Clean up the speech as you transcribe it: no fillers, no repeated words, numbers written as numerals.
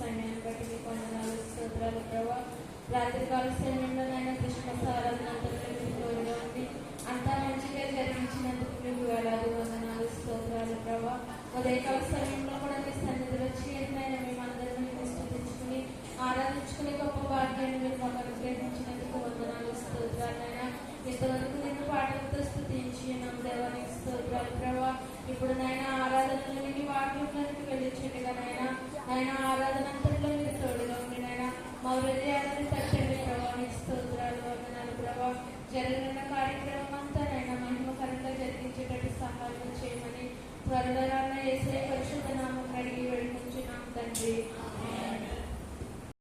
సమయాన్ని బట్టి మీకు వందనాలు స్తోత్రాలు ప్రభావ. రాత్రికాల సమయంలోనైనా క్రిస్మస్ ఆరాధన తోడుగా ఉంది. అంతా మంచిగా జరిగించినందుకు మీకు వేలాది వందనాలు స్తోత్రాలు ప్రభావ. ఉదయకాల సమయంలో కూడా మీ సన్నిధిలో చేరినైనా మేమందరినీ స్తుతించుకుని ఆరాధించుకునే గొప్ప భాగ్యాన్ని మీరు మాకు అనుగ్రహించినందుకు వందనాలు స్తోత్రాలైనా. ఇంతవరకు నేను పాటలతో స్తుతించి దేవానికి స్తోత్రాలు ప్రభావ. ఇప్పుడు నైనా ఆరాధనలో మీ వాక్యంలోకి వెళ్ళించండిగా నైనా. ఆయన ఆరాధన అంతట్లో మీరు తోడుగా ఉండి నైనా మా హృదయాలను తట్టండి ప్రభావానికి స్తోత్రాలు వందనాలు ప్రభావ. జరిగిన కార్యక్రమం అంతా నైనా మహిమకరంగా జరిగించేటట్టు సహాయం చేయమని త్వరలో యేసయ్య పరిశుద్ధ నామం అడిగి వేడుకుంటున్నాం తండ్రి.